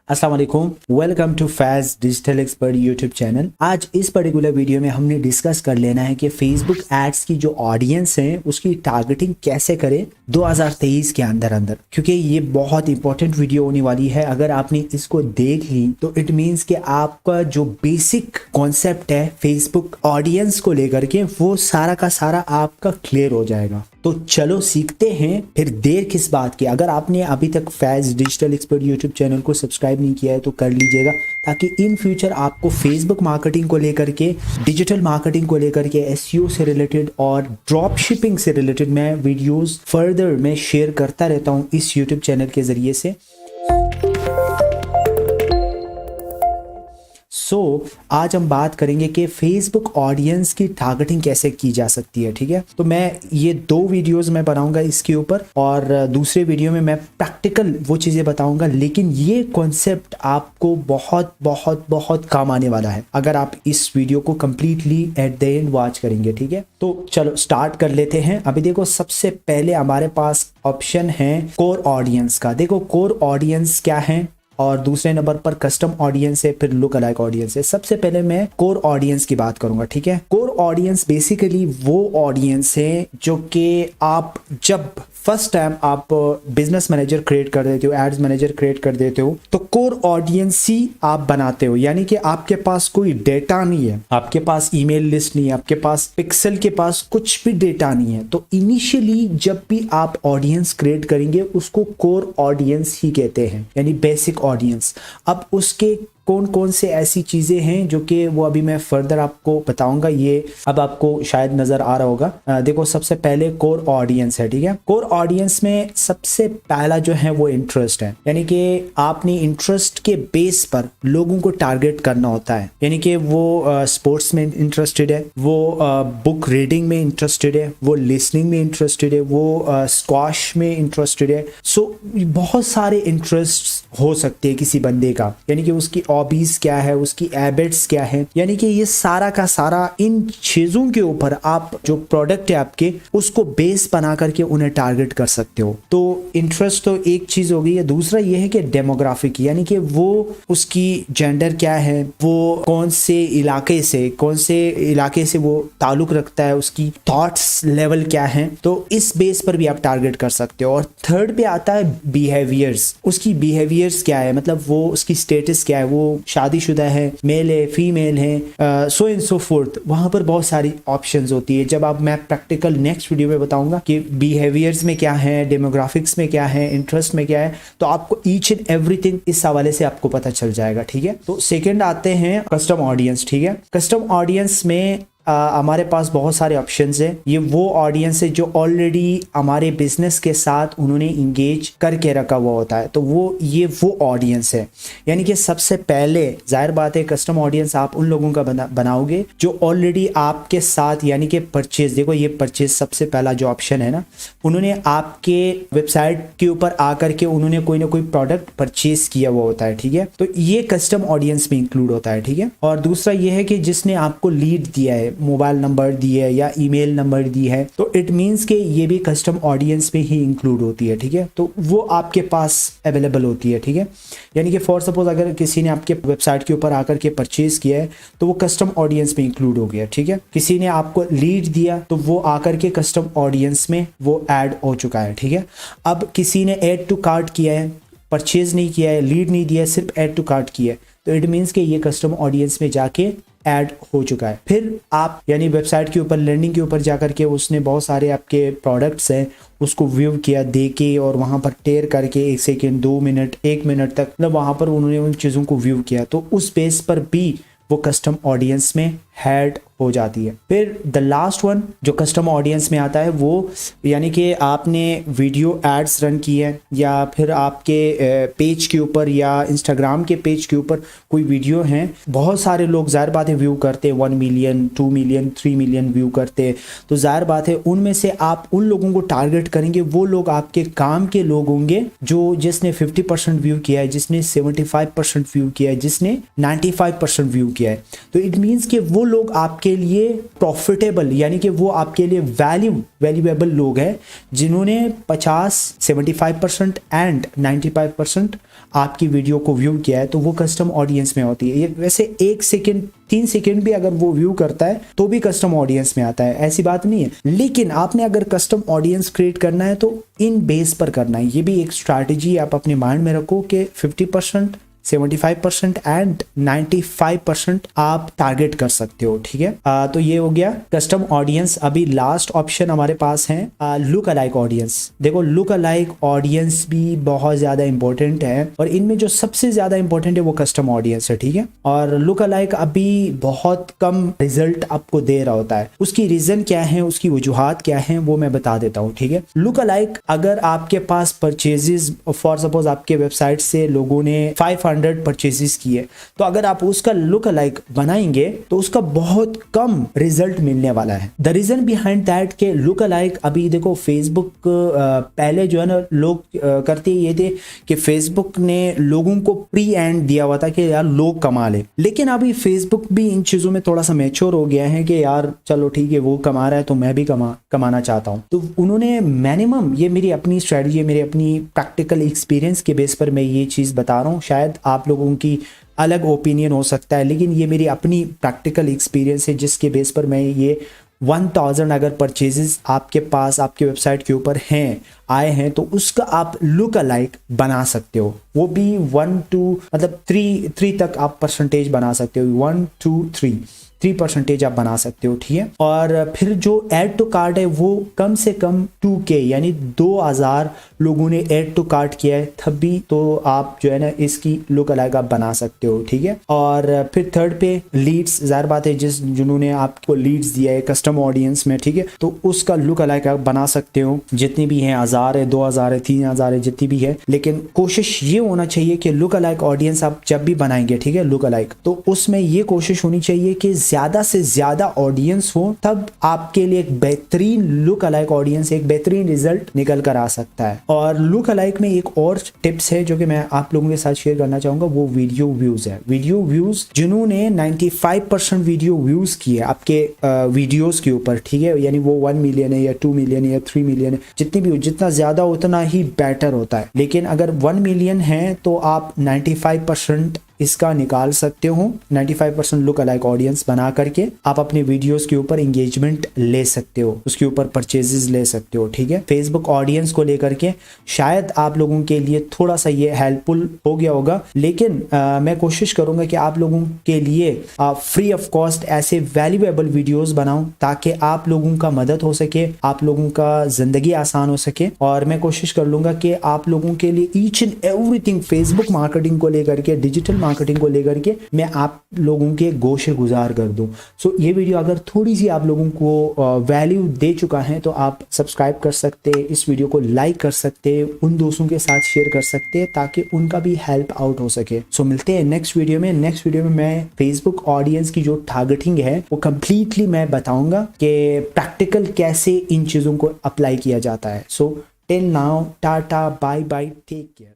अस्सलाम वालेकुम, welcome to Faiz digital expert YouTube channel. आज इस पर्टिकुलर वीडियो में हमने डिस्कस कर लेना है कि फेसबुक एड्स की जो ऑडियंस है उसकी टारगेटिंग कैसे करें 2023 के अंदर अंदर, क्योंकि ये बहुत इंपॉर्टेंट वीडियो होने वाली है। अगर आपने इसको देख ली तो इट मीन्स कि आपका जो बेसिक कॉन्सेप्ट है फेसबुक ऑडियंस को लेकर के वो सारा का सारा आपका क्लियर हो जाएगा। तो चलो सीखते हैं, फिर देर किस बात की। अगर आपने अभी तक Faiz digital expert YouTube channel को सब्सक्राइब नहीं किया है तो कर लीजिएगा, ताकि इन फ्यूचर आपको फेसबुक मार्केटिंग को लेकर के, डिजिटल मार्केटिंग को लेकर के, एसईओ से रिलेटेड और ड्रॉप शिपिंग से रिलेटेड मैं वीडियोस फर्दर मैं शेयर करता रहता हूं इस यूट्यूब चैनल के जरिए से। आज हम बात करेंगे कि फेसबुक ऑडियंस की टारगेटिंग कैसे की जा सकती है। ठीक है, तो मैं ये दो वीडियोस मैं बनाऊंगा इसके ऊपर, और दूसरे वीडियो में मैं प्रैक्टिकल वो चीजें बताऊंगा। लेकिन ये कॉन्सेप्ट आपको बहुत बहुत बहुत काम आने वाला है अगर आप इस वीडियो को completely at the end watch करेंगे। ठीक है, तो चलो स्टार्ट कर लेते हैं। अभी देखो, सबसे पहले हमारे पास ऑप्शन है कोर ऑडियंस का। देखो कोर ऑडियंस क्या है, और दूसरे नंबर पर कस्टम ऑडियंस है, फिर लुक अलाइक ऑडियंस है। सबसे पहले मैं कोर ऑडियंस की बात करूंगा। ठीक है, कोर ऑडियंस बेसिकली वो ऑडियंस है जो कि आप जब फर्स्ट टाइम आप बिजनेस मैनेजर क्रिएट कर देते हो, एड्स मैनेजर क्रिएट कर देते हो, तो कोर ऑडियंस ही आप बनाते हो। यानी कि आपके पास कोई डेटा नहीं है, आपके पास ईमेल लिस्ट नहीं है, आपके पास पिक्सल के पास कुछ भी डेटा नहीं है। तो इनिशियली जब भी आप ऑडियंस क्रिएट करेंगे उसको कोर ऑडियंस ही कहते हैं, यानी बेसिक ऑडियंस। अब उसके कौन कौन से ऐसी चीजें हैं जो कि वो अभी मैं फर्दर आपको बताऊंगा। ये अब आपको शायद नजर आ रहा होगा। देखो, सबसे पहले कोर ऑडियंस है। ठीक है, कोर ऑडियंस में सबसे पहला जो है वो इंटरेस्ट है, यानी कि आपने इंटरेस्ट के बेस पर लोगों को टारगेट करना होता है। यानी कि वो स्पोर्ट्स में इंटरेस्टेड है, वो बुक रीडिंग में इंटरेस्टेड है, वो लिसनिंग में इंटरेस्टेड है, वो स्क्वाश में इंटरेस्टेड है। सो बहुत सारे इंटरेस्ट हो सकते हैं किसी बंदे का, यानी कि उसकी हॉबीज क्या है, उसकी हैबिट्स क्या है। यानी कि ये सारा का सारा इन चीजों के ऊपर आप जो प्रोडक्ट है आपके उसको बेस बना करके उन्हें टारगेट कर सकते हो। तो इंटरेस्ट तो एक चीज हो गई है। दूसरा ये है कि डेमोग्राफिक, यानी कि वो उसकी जेंडर क्या है, वो कौन से इलाके से वो ताल्लुक रखता है, उसकी थॉट्स लेवल क्या है, तो इस बेस पर भी आप टारगेट कर सकते हो। और थर्ड पे आता है बिहेवियर्स। उसकी बिहेवियर्स क्या है, मतलब वो उसकी स्टेटस क्या है, वो शादीशुदा है, मेल है, फीमेल है, सो एंड सो फोर्थ। वहां पर बहुत सारी ऑप्शंस होती है। जब आप मैं प्रैक्टिकल नेक्स्ट वीडियो में बताऊंगा कि बिहेवियर्स में क्या है, डेमोग्राफिक्स में क्या है, इंटरेस्ट में क्या है, तो आपको ईच एंड एवरीथिंग इस हवाले से आपको पता चल जाएगा। ठीक है, तो सेकंड आते हैं कस्टम ऑडियंस। ठीक है, कस्टम ऑडियंस में हमारे पास बहुत सारे ऑप्शंस हैं। ये वो ऑडियंस है जो ऑलरेडी हमारे बिजनेस के साथ उन्होंने इंगेज करके रखा हुआ होता है, तो ये वो ऑडियंस है। यानी कि सबसे पहले जाहिर बात है कस्टम ऑडियंस आप उन लोगों का बनाओगे जो ऑलरेडी आपके साथ, यानी कि परचेज। देखो, ये परचेज सबसे पहला जो ऑप्शन है ना, उन्होंने आपके वेबसाइट के ऊपर आकर के उन्होंने कोई ना कोई प्रोडक्ट परचेज किया हुआ होता है। ठीक है, तो ये कस्टम ऑडियंस में इंक्लूड होता है। ठीक है, और दूसरा ये है कि जिसने आपको लीड दिया है, मोबाइल नंबर दी है या ईमेल नंबर दी है, तो इट मींस कि ये भी कस्टम ऑडियंस में ही इंक्लूड होती है। ठीक है, तो वो आपके पास अवेलेबल होती है। ठीक है, यानी कि फॉर सपोज अगर किसी ने आपके वेबसाइट के ऊपर आकर के परचेज किया है तो वो कस्टम ऑडियंस में इंक्लूड हो गया। ठीक है, किसी ने आपको लीड दिया तो वो आकर के कस्टम ऑडियंस में वो ऐड हो चुका है। ठीक है, अब किसी ने ऐड टू कार्ट किया है, परचेज नहीं किया है, लीड नहीं दिया है, सिर्फ ऐड टू कार्ट किया है, तो इट मीन्स कि ये कस्टम ऑडियंस में जाके ऐड हो चुका है। फिर आप यानी वेबसाइट के ऊपर लैंडिंग के ऊपर जाकर के उसने बहुत सारे आपके प्रोडक्ट्स हैं उसको व्यू किया, देखे, और वहां पर टेयर करके 1 सेकेंड 2 मिनट 1 मिनट तक मतलब वहां पर उन्होंने उन चीज़ों को व्यू किया, तो उस बेस पर भी वो कस्टम ऑडियंस में ऐड हो जाती है। फिर द लास्ट वन जो कस्टम ऑडियंस में आता है वो यानी कि आपने वीडियो एड्स रन की है, या फिर आपके पेज के ऊपर या इंस्टाग्राम के पेज के ऊपर कोई वीडियो है, बहुत सारे लोग जाहिर बात है व्यू करते हैं, 1 मिलियन 2 मिलियन 3 मिलियन व्यू करते हैं, तो जाहिर बात है उनमें से आप उन लोगों को टारगेट करेंगे। वो लोग आपके काम के लोग होंगे जो जिसने 50% व्यू किया है, जिसने 75% व्यू किया है, जिसने 95% व्यू किया है। तो इट मीन्स कि वो लोग आपके लिए प्रॉफिटेबल, यानी कि वो आपके लिए वैल्यूएबल लोग हैं जिन्होंने 50 75% एंड 95% आपकी वीडियो को व्यू किया है तो वो कस्टम ऑडियंस में होती है। ये वैसे 1 सेकेंड 3 सेकेंड भी अगर वो व्यू करता है तो भी कस्टम ऑडियंस में आता है, ऐसी बात नहीं है। लेकिन आपने अगर कस्टम ऑडियंस क्रिएट करना है तो इन बेस पर करना है। ये भी एक स्ट्रैटेजी आप अपने माइंड में रखो कि 50%, 75% एंड 95% आप टारगेट कर सकते हो, ठीक है। तो ये हो गया कस्टम ऑडियंस। अभी लास्ट ऑप्शन हमारे पास है लुक अलाइक ऑडियंस। देखो लुक अलाइक ऑडियंस भी बहुत ज्यादा इंपॉर्टेंट है और इनमें जो सबसे ज्यादा इंपॉर्टेंट है वो कस्टम ऑडियंस है, ठीक है। और लुक अलाइक अभी बहुत कम रिजल्ट आपको दे रहा होता है। उसकी रीजन क्या है, उसकी वजूहात क्या है वो मैं बता देता हूँ, ठीक है। लुक अलाइक, अगर आपके पास परचेजेस फॉर सपोज आपके वेबसाइट से लोगों ने 500 परचेजेस किए, तो अगर आप उसका लुक अलाइक बनाएंगे तो उसका बहुत कम रिजल्ट मिलने वाला है। द रीजन बिहाइंड दैट के लुक अलाइक, अभी देखो फेसबुक पहले जो है ना लोग करते ये थे कि फेसबुक ने लोगों को प्री एंड दिया हुआ था कि यार लोग कमा ले, लेकिन अभी फेसबुक भी इन चीजों में थोड़ा सा मैच्योर हो गया है कि यार चलो ठीक है वो कमा रहा है तो मैं भी कमाना चाहता हूं। तो उन्होंने मिनिमम, ये मेरी अपनी स्ट्रेटजी है, मेरी अपनी प्रैक्टिकल एक्सपीरियंस के बेस पर मैं ये चीज बता रहा हूँ। शायद आप लोगों की अलग ओपिनियन हो सकता है, लेकिन ये मेरी अपनी प्रैक्टिकल एक्सपीरियंस है जिसके बेस पर मैं ये 1000 अगर परचेजेस आपके पास आपके वेबसाइट के ऊपर हैं आए हैं तो उसका आप लुक अलाइक बना सकते हो। वो भी 1 to मतलब 3 तक आप परसेंटेज बना सकते हो। 1 to 3% आप बना सकते हो, ठीक है। और फिर जो ऐड टू कार्ट है वो कम से कम 2K यानी 2000 लोगों ने ऐड टू कार्ट किया है, तब भी तो आप जो है ना इसकी लुक अलाइक आप बना सकते हो, ठीक है। और फिर थर्ड पे लीड्स, जाहिर बात है जिन्होंने आपको लीड्स दिया है कस्टम ऑडियंस में, ठीक है, तो उसका लुक अलाइक आप बना सकते हो। जितनी भी है 1000 है, 2000 है, 3000 है, जितनी भी है, लेकिन कोशिश ये होना चाहिए कि लुक अलाइक ऑडियंस आप जब भी बनाएंगे, ठीक है, लुक अलाइक, तो उसमें ये कोशिश होनी चाहिए कि ज्यादा से ज्यादा ऑडियंस हो, तब आपके लिए एक बेहतरीन लुक अलाइक ऑडियंस, एक बेहतरीन रिजल्ट निकल कर आ सकता है। और लुक अलाइक में एक और टिप्स है जो कि मैं आप लोगों के साथ शेयर करना चाहूंगा, वो वीडियो व्यूज है। वीडियो व्यूज, जिन्होंने 95% वीडियो व्यूज किए आपके वीडियोस के ऊपर, ठीक है, यानी वो 1 मिलियन है या 2 मिलियन है या 3 मिलियन है, जितनी भी हो, जितना ज्यादा उतना ही बेटर होता है। लेकिन अगर 1 मिलियन है तो आप 95% इसका निकाल सकते हो। 95% लुक अलाइक ऑडियंस बना करके आप अपने वीडियोस के ऊपर एंगेजमेंट ले सकते हो, उसके ऊपर परचेजेस ले सकते हो, ठीक है। फेसबुक ऑडियंस को लेकर के शायद आप लोगों के लिए थोड़ा सा ये हेल्पफुल हो गया होगा, लेकिन मैं कोशिश करूंगा कि आप लोगों के लिए फ्री ऑफ कॉस्ट ऐसे वैल्यूएबल वीडियोस बनाऊं ताकि आप लोगों का मदद हो सके, आप लोगों का जिंदगी आसान हो सके। और मैं कोशिश कर लूंगा कि आप लोगों के लिए each and everything Facebook marketing को लेकर के, डिजिटल मार्केटिंग को लेकर के मैं आप लोगों के गोशे गुजार कर दूं। सो ये वीडियो अगर थोड़ी सी आप लोगों को वैल्यू दे चुका है तो आप सब्सक्राइब कर सकते हैं, इस वीडियो को लाइक कर सकते हैं, उन दोस्तों के साथ शेयर कर सकते हैं ताकि उनका भी हेल्प आउट हो सके। सो मिलते हैं नेक्स्ट वीडियो में। नेक्स्ट वीडियो में मैं फेसबुक ऑडियंस की जो टारगेटिंग है वो कंप्लीटली मैं बताऊंगा कि प्रैक्टिकल कैसे इन चीजों को अप्लाई किया जाता है। So till now, tata, bye bye, take care.